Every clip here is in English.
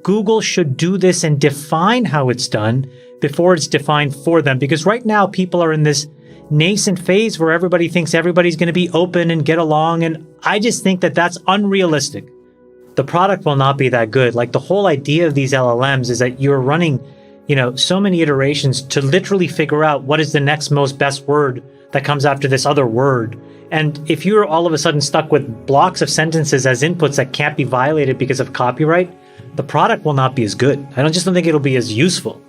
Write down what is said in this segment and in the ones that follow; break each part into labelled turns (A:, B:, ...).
A: Google should do this and define how it's done before it's defined for them. Because right now, people are in this nascent phase where everybody thinks everybody's going to be open and get along. And I just think that that's unrealistic. The product will not be that good. Like the whole idea of these LLMs is that you're running, so many iterations to literally figure out what is the next most best word that comes after this other word. And if you're all of a sudden stuck with blocks of sentences as inputs that can't be violated because of copyright, the product will not be as good. I just don't think it'll be as useful.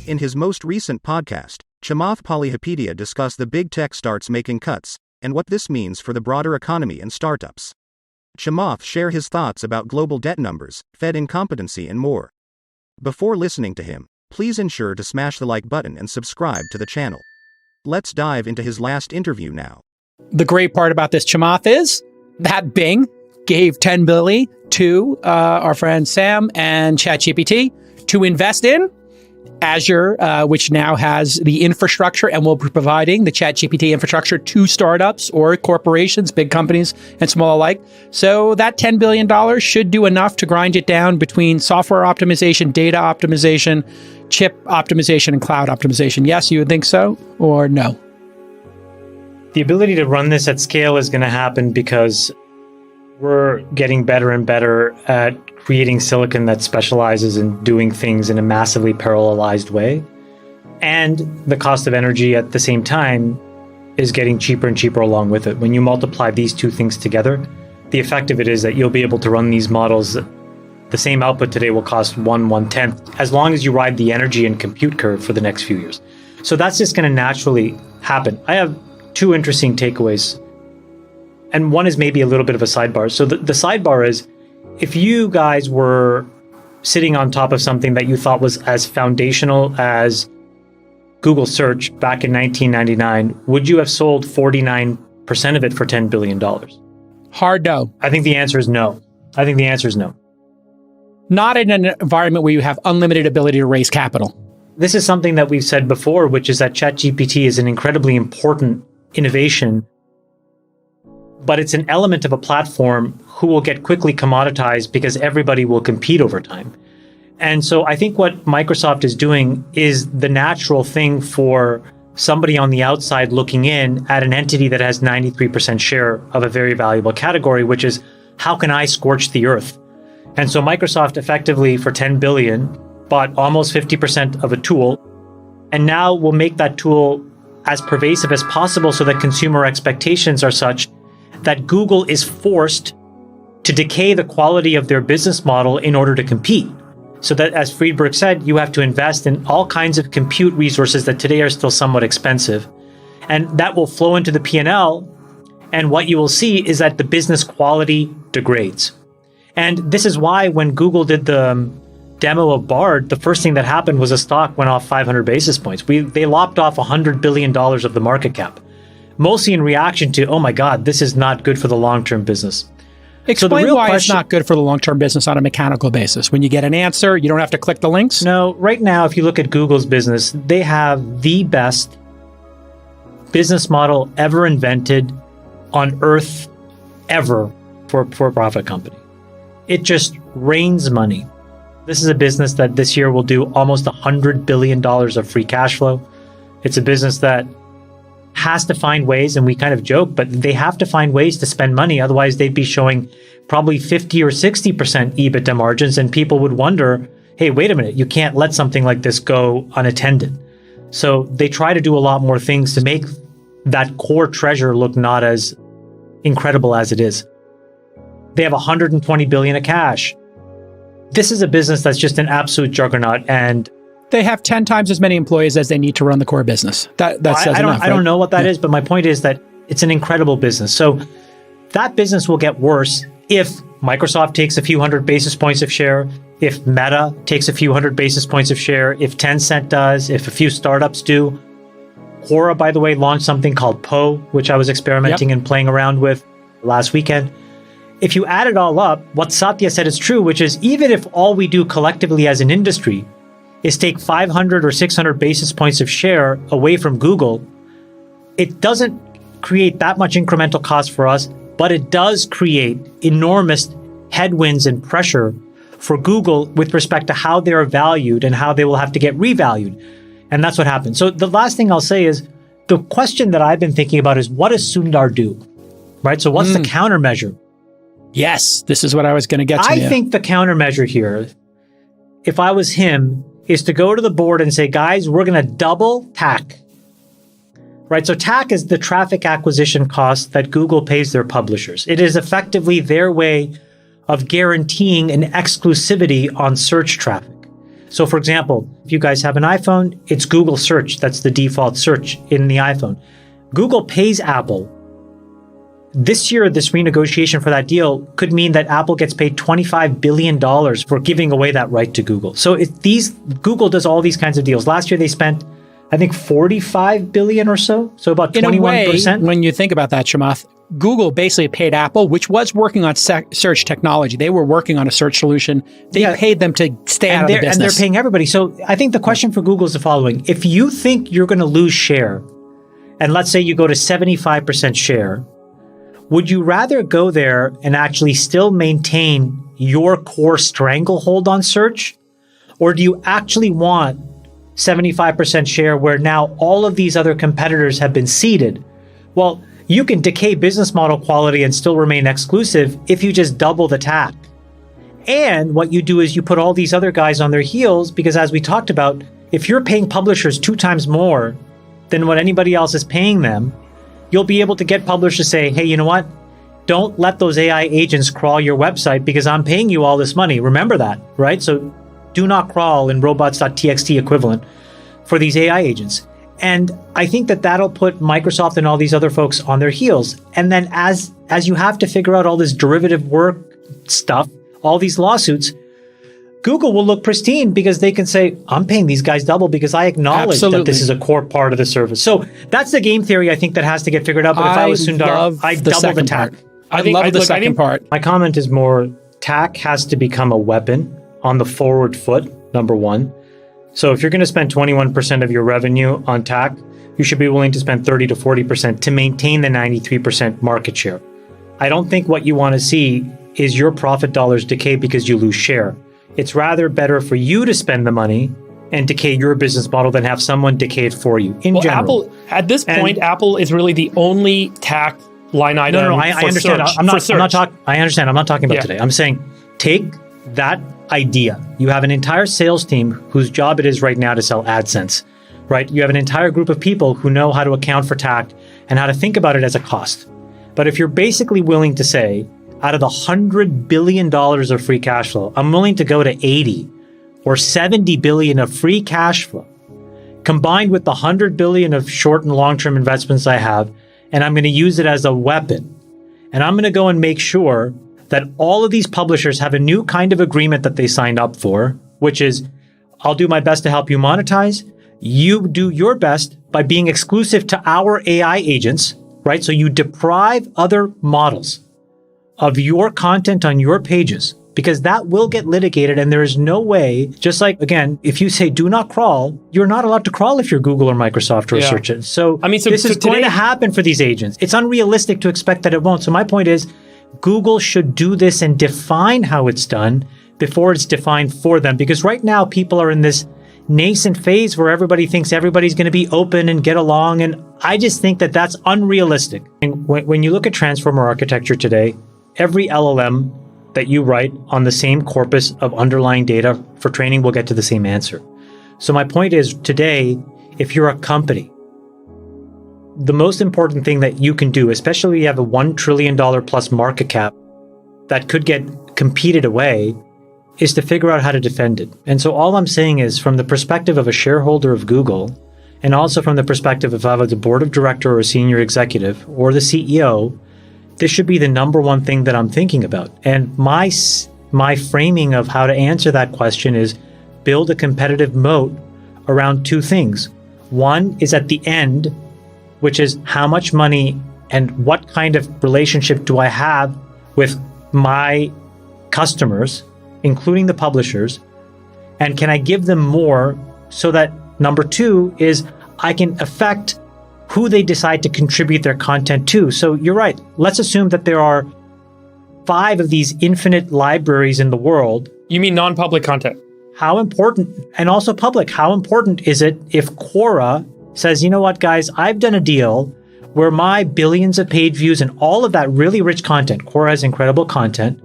B: In his most recent podcast, Chamath Palihapitiya discussed the big tech starts making cuts, and what this means for the broader economy and startups. Chamath shared his thoughts about global debt numbers, Fed incompetency and more. Before listening to him, please ensure to smash the like button and subscribe to the channel. Let's dive into his last interview now.
C: The great part about this, Chamath, is that Bing gave $10 billion to our friend Sam and ChatGPT to invest in Azure, which now has the infrastructure and will be providing the ChatGPT infrastructure to startups or corporations, big companies and small alike. So that $10 billion should do enough to grind it down between software optimization, data optimization, chip optimization, and cloud optimization. Yes, you would think so, or no?
A: The ability to run this at scale is going to happen because we're getting better and better at creating silicon that specializes in doing things in a massively parallelized way. And the cost of energy at the same time is getting cheaper and cheaper along with it. When you multiply these two things together, the effect of it is that you'll be able to run these models. The same output today will cost 1/10, as long as you ride the energy and compute curve for the next few years. So that's just going to naturally happen. I have two interesting takeaways. And one is maybe a little bit of a sidebar. So the sidebar is, if you guys were sitting on top of something that you thought was as foundational as Google search back in 1999, would you have sold 49% of it for $10 billion?
C: Hard no.
A: I think the answer is no.
C: Not in an environment where you have unlimited ability to raise capital.
A: This is something that we've said before, which is that ChatGPT is an incredibly important innovation, but it's an element of a platform who will get quickly commoditized because everybody will compete over time. And so I think what Microsoft is doing is the natural thing for somebody on the outside looking in at an entity that has 93% share of a very valuable category, which is, how can I scorch the earth? And so Microsoft effectively, for $10 billion, bought almost 50% of a tool, and now will make that tool as pervasive as possible so that consumer expectations are such that Google is forced to decay the quality of their business model in order to compete. So that, as Friedberg said, you have to invest in all kinds of compute resources that today are still somewhat expensive. And that will flow into the P&L. And what you will see is that the business quality degrades. And this is why when Google did the demo of Bard, the first thing that happened was a stock went off 500 basis points. They lopped off $100 billion of the market cap, mostly in reaction to, oh my God, this is not good for the long-term business.
C: Explain why it's not good for the long-term business on a mechanical basis. When you get an answer, you don't have to click the links?
A: No, right now, if you look at Google's business, they have the best business model ever invented on earth ever for a profit company. It just rains money. This is a business that this year will do almost $100 billion of free cash flow. It's a business that has to find ways, and we kind of joke, but they have to find ways to spend money. Otherwise, they'd be showing probably 50 or 60% EBITDA margins, and people would wonder, hey, wait a minute, you can't let something like this go unattended. So they try to do a lot more things to make that core treasure look not as incredible as it is. They have $120 billion of cash. This is a business that's just an absolute juggernaut, and
C: they have 10 times as many employees as they need to run the core business. That says enough, right?
A: I don't know what that is, but my point is that it's an incredible business. So that business will get worse if Microsoft takes a few hundred basis points of share, if Meta takes a few hundred basis points of share, if Tencent does, if a few startups do. Quora, by the way, launched something called Poe, which I was experimenting and playing around with last weekend. If you add it all up, what Satya said is true, which is even if all we do collectively as an industry is take 500 or 600 basis points of share away from Google, it doesn't create that much incremental cost for us but it does create enormous headwinds and pressure for Google with respect to how they're valued and how they will have to get revalued. And that's what happened. So the last thing I'll say is the question that I've been thinking about is, what does Sundar do? Right? So what's the countermeasure?
C: Yes, this is what I was going to get to.
A: I think the countermeasure here, if I was him, is to go to the board and say, guys, we're going to double TAC. Right? So TAC is the traffic acquisition cost that Google pays their publishers. It is effectively their way of guaranteeing an exclusivity on search traffic. So for example, if you guys have an iPhone, it's Google Search. That's the default search in the iPhone. Google pays Apple. This year, this renegotiation for that deal could mean that Apple gets paid $25 billion for giving away that right to Google. So Google does all these kinds of deals. Last year, they spent, I think, $45 billion or so. So about 21%.
C: In a way, when you think about that, Chamath, Google basically paid Apple, which was working on search technology. They were working on a search solution. They paid them to stay out of the business.
A: And they're paying everybody. So I think the question for Google is the following. If you think you're going to lose share, and let's say you go to 75% share, would you rather go there and actually still maintain your core stranglehold on search? Or do you actually want 75% share where now all of these other competitors have been seeded? Well, you can decay business model quality and still remain exclusive if you just double the TAC. And what you do is you put all these other guys on their heels because, as we talked about, if you're paying publishers 2 times more than what anybody else is paying them, you'll be able to get publishers to say, hey, you know what? Don't let those AI agents crawl your website because I'm paying you all this money. Remember that, right? So do not crawl in robots.txt equivalent for these AI agents. And I think that that'll put Microsoft and all these other folks on their heels. And then as you have to figure out all this derivative work stuff, all these lawsuits, Google will look pristine because they can say, I'm paying these guys double because I acknowledge that this is a core part of the service. So that's the game theory I think that has to get figured out. But if I was Sundar, I'd double the TAC.
C: I love the second part.
A: My comment is more, TAC has to become a weapon on the forward foot, number one. So if you're going to spend 21% of your revenue on TAC, you should be willing to spend 30 to 40% to maintain the 93% market share. I don't think what you want to see is your profit dollars decay because you lose share. It's rather better for you to spend the money and decay your business model than have someone decay it for you in general.
D: Apple, at this point, Apple is really the only TAC line item.
A: No, I understand. I'm not talking about today. I'm saying take that idea. You have an entire sales team whose job it is right now to sell AdSense, right? You have an entire group of people who know how to account for TAC and how to think about it as a cost. But if you're basically willing to say, out of the $100 billion of free cash flow, I'm willing to go to 80 or 70 billion of free cash flow, combined with the 100 billion of short and long-term investments I have, and I'm going to use it as a weapon. And I'm going to go and make sure that all of these publishers have a new kind of agreement that they signed up for, which is, I'll do my best to help you monetize. You do your best by being exclusive to our AI agents, right? So you deprive other models of your content on your pages, because that will get litigated. And there is no way, just like, again, if you say do not crawl, you're not allowed to crawl if you're Google or Microsoft or search it. So, this is going to happen for these agents. It's unrealistic to expect that it won't. So my point is, Google should do this and define how it's done before it's defined for them. Because right now, people are in this nascent phase where everybody thinks everybody's going to be open and get along. And I just think that that's unrealistic. And when you look at transformer architecture today, every LLM that you write on the same corpus of underlying data for training will get to the same answer. So my point is, today, if you're a company, the most important thing that you can do, especially if you have a $1 trillion plus market cap that could get competed away, is to figure out how to defend it. And so all I'm saying is, from the perspective of a shareholder of Google, and also from the perspective of either the board of director or a senior executive or the CEO, this should be the number one thing that I'm thinking about. And my framing of how to answer that question is build a competitive moat around 2 things. One is at the end, which is how much money and what kind of relationship do I have with my customers, including the publishers, and can I give them more so that number 2 is I can affect who they decide to contribute their content to. So you're right. Let's assume that there are 5 of these infinite libraries in the world.
D: You mean non-public content?
A: How important, and also public, how important is it if Quora says, you know what, guys, I've done a deal where my billions of page views and all of that really rich content, Quora has incredible content,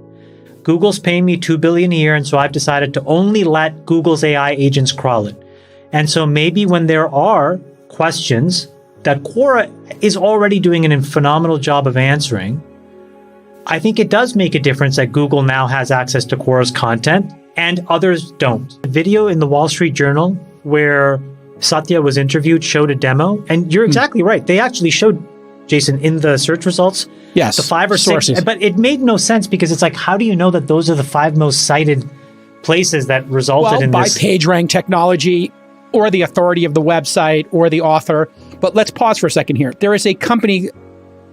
A: Google's paying me $2 billion a year, and so I've decided to only let Google's AI agents crawl it. And so maybe when there are questions that Quora is already doing a phenomenal job of answering, I think it does make a difference that Google now has access to Quora's content and others don't. A video in the Wall Street Journal where Satya was interviewed showed a demo, and you're exactly right. They actually showed, Jason, in the search results,
C: yes,
A: the 5 or
C: sources.
A: 6, but it made no sense because it's like, how do you know that those are the 5 most cited places that resulted in
C: by
A: this?
C: PageRank technology or the authority of the website or the author. But let's pause for a second here. There is a company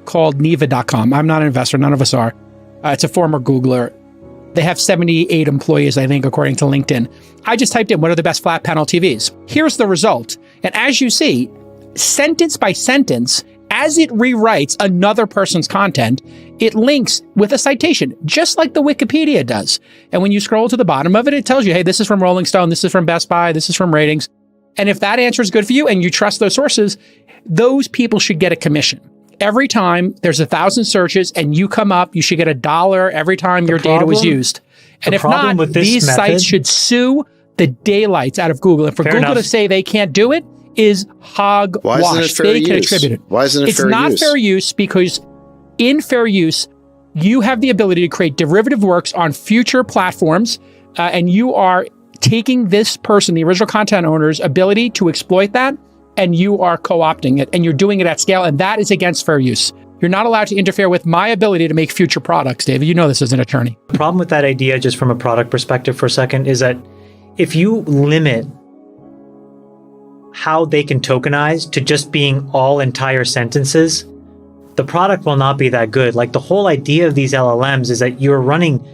C: called Neeva.com. I'm not an investor. None of us are. It's a former Googler. They have 78 employees, I think, according to LinkedIn. I just typed in, what are the best flat panel TVs? Here's the result. And as you see, sentence by sentence, as it rewrites another person's content, it links with a citation, just like the Wikipedia does. And when you scroll to the bottom of it, it tells you, hey, this is from Rolling Stone, this is from Best Buy, this is from Ratings. And if that answer is good for you and you trust those sources, those people should get a commission. Every time there's 1,000 searches and you come up, you should get $1 every time your data was used. And if not, these sites should sue the daylights out of Google. And for Google to say they can't do it is hogwash.
E: Why isn't it fair
C: They can
E: use?
C: attribute it.
E: Why isn't it
C: it's
E: fair
C: not
E: use?
C: fair use because in fair use, you have the ability to create derivative works on future platforms, and you are taking this person, the original content owner's ability to exploit that, and you are co-opting it, and you're doing it at scale, and that is against fair use. You're not allowed to interfere with my ability to make future products, David. You know this as an attorney.
A: The problem with that idea, just from a product perspective for a second, is that if you limit how they can tokenize to just being all entire sentences, the product will not be that good. Like the whole idea of these LLMs is that you're running,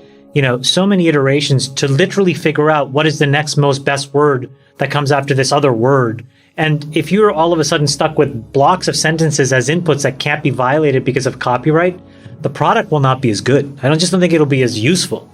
A: so many iterations to literally figure out what is the next most best word that comes after this other word. And if you're all of a sudden stuck with blocks of sentences as inputs that can't be violated because of copyright, the product will not be as good. I just don't think it'll be as useful.